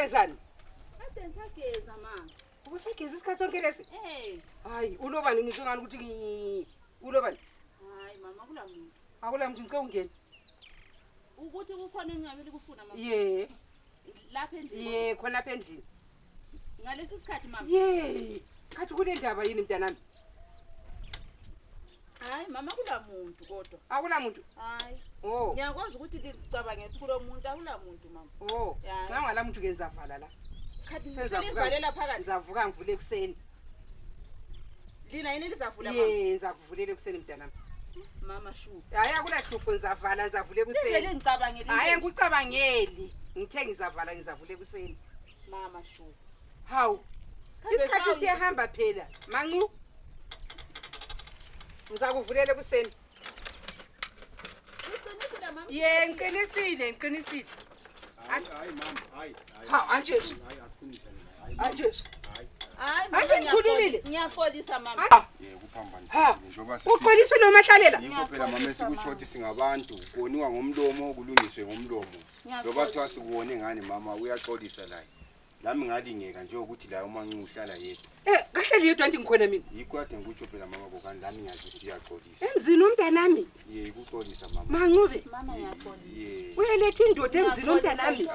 wenzani? Kade ngisageza mama. Ubusageza isikhathi sonke lesi? Hayi, ulobani ngisho ngani ukuthi ulobani? Hayi mama kula muntu. Akula muntu ngicela ungene. Ukuthi kukhona engingabili kufuna mama. Lapha endlini. Khona lapha endlini. Ngalesi sikhathi mama. Kathi kule ndaba yini mntanami? Hayi mama kula muntu kodwa. Akula muntu? Hayi. Ngiyakwazi ukuthi licabange kulo muntu akula muntu mama. Ngangala muntu ke ngizavala la. Khathi selivalela phakathi. Ngizavuka ngivule ekseni. Lina yini lizavula mama? Ngizakuvulela ekseni mntanami. Mama shu. Hayi akula hlupho ngizavala ngizavule ekseni. Ngizele ngicabangeli. Hayi ngicabangeli. Ngithe ngizavala ngizavule ekseni. Mama shu. Hawu. Isikhathi siyahamba phela. Mancu. Ngizakuvulela ekseni. Ngiqinisile. Hayi mama, hayi. Ha, anje. Hayi mama ngiyaxolisa mama. Kuphambanisa njengoba uxoliswe nomahlalela. yikho phela mama esikutshothi singabantu koniwa ngomlomo kulungiswe ngomlomo. Ngoba kuthiwa sikuwone ngani mama uyaxolisa la. Lami ngalingeka nje ukuthi la umancu uhlala yedwa. Kahle yedwa anti ngikhona mina. Yikho kade ngikutsho phela mama kokani lami ngiyathi siyaxolisa. Emzini umntanami. Ukuxolisa mama. Mancube. Mama ngiyaxolisa. Uyaletha indoda emzini umntanami.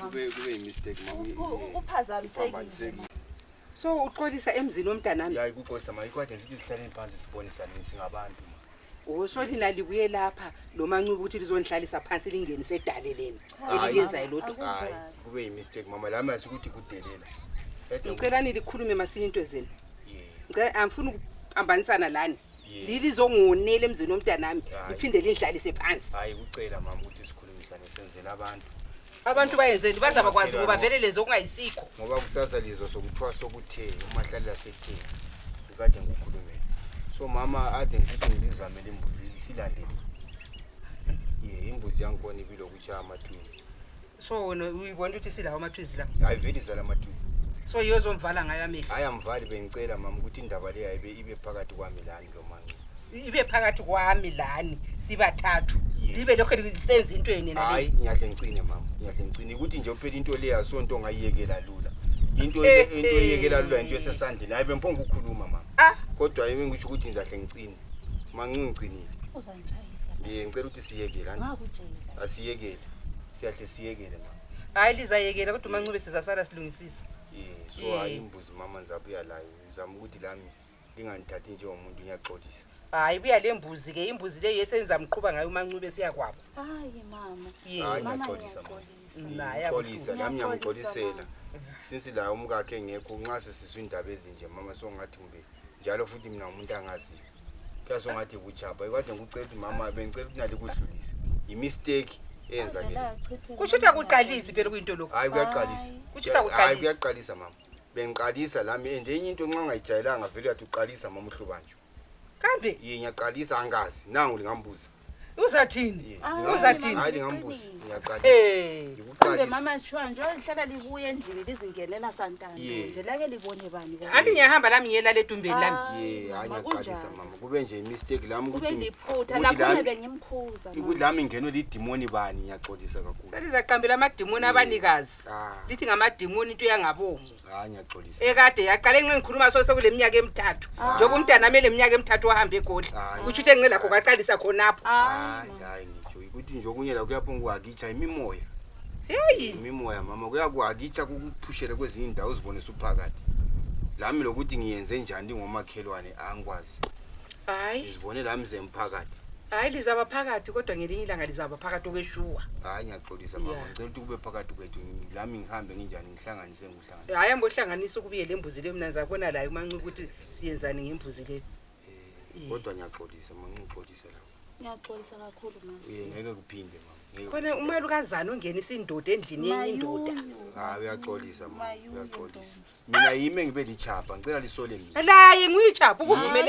Kube yimistake mama. Uphazamisekile. So uxolisa emzini omntanami. Hayi kuxolisa mama ikwade sithi sihlaleni phansi sibonisane singabantu. Solina libuye lapha lo Mancube ukuthi lizonihlalisa phansi lingenise edaleleni. Eliyenza yilodwa. Hayi kube yimistake mama lami asikuthi kudelela. Ngicela nilikhulume masinya into zeni. Ngicela angifuni ukuphambanisana lani. Lilizongonela emzini omntanami liphinde linihlalise phansi. Hayi kucela mama ukuthi sikhulumisane senzele abantu bayenzeni bazabakwazi ngoba vele lezo kungayisikho ngoba kusasa lizo sokuthiwa sokuthe umahlalela sekuthe ukade ngokhulumela so mama ade ngisithi ngizamele imbuzi silandele imbuzi yankoni bilokutsha amathunzi so wena uyibona ukuthi silawo amathunzi la hayi vele zala amathunzi so yozomvala ngayo amehlo hayi amvali bengicela mama ukuthi indaba le ayibe ibe phakathi kwami lani lo mancu ibe phakathi kwami lani sibathathu libe lokho lisenza into yeni nale hayi ngiyahle ngicine mama ngiyahle ngicine ukuthi nje uphela into le yasonto ongayiyekela lula into eyekela lula into esesandleni hayi bemphonga ukukhuluma mama kodwa yimi ngisho ukuthi ngizahle ngicine mancu ngicinile uzangitshayisa ngicela ukuthi siyekele ngakutshela asiyekele siyahle siyekele mama hayi lizayekela kodwa uMancube sizasala silungisisa so hayi imbuzi mama ngizabuya la ngizama ukuthi lami linganithathi njengomuntu ngiyaxolisa hayi buya lembuzi ke imbuzi le yesenza mqhuba ngayo uMancube siyakwabo hayi mama ngiyaxolisa ngiyaxolisa nami ngiyamxolisela since la umkakhe ngekho nxa sesizwe indaba ezinje mama songathi ngbe njalo futhi mina umuntu angazi kuyasho ngathi kuchapha ikade ngicela ukuthi mama bengicela ukuthi nali kudlulisa imistake eyenza ke kusho ukuthi akuqalisi phela kuyinto lokho hayi kuyaqalisa kusho ukuthi akuqalisi hayi kuyaqalisa mama bengiqalisa lami enye into nxa ngayijayelanga vele yathi uqalisa mama uhlubanje kambe ngiyaqalisa angazi nangu lingambuza uzathini hayi lingambuza ngiyaqalisa kambe mama shwa nje lihlala libuye endlini lizingenela santana nje lake libone bani anti ngiyahamba lami ngiyelala edumbeni lami hayi ngiyaqalisa mama kube nje imistake lami ukuthi ngiphutha lapho bengimkhuza ukuthi lami ngeno lidimoni bani ngiyaxolisa kakhulu selizaqambela amadimoni abanikazi lithi ngamadimoni into yangabomu hayi ngiyaxolisa ekade yaqale ngikhuluma so sekule minyaka emithathu njengoba umntana amele iminyaka emithathu wahamba egoli kusho ukuthi engelakho kwaqalisa khonapho hayi ngitsho ukuthi nje okunye la kuyaphonga ukuhakitsha imimoya imimoya mama kuyakuhakitsha kukuphushele kwezinye indawo uzibone suphakathi lami lokuthi ngiyenze njani ngomakhelwane angikwazi hayi ngizibone lami zemphakathi hayi lizaba phakathi kodwa ngelinye ilanga lizaba phakathi okweshuwa hayi ngiyaxolisa mama ngicela ukuthi kube phakathi kwethu lami ngihambe nginjani ngihlanganise ngohlanganise hayi ambohlanganisa ukubuye lembuzi le mina zabona la uMancube ukuthi siyenzani ngembuzi le kodwa ngiyaxolisa mama ngixolise la ngiyaxolisa kakhulu mama ngeke kuphinde mama khona umalukazana ongenisa indoda endlini yenye indoda hayi uyaxolisa mama uyaxolisa mina yime ngibe lichapha ngicela lisole mina la yengiyichapha ukuvumela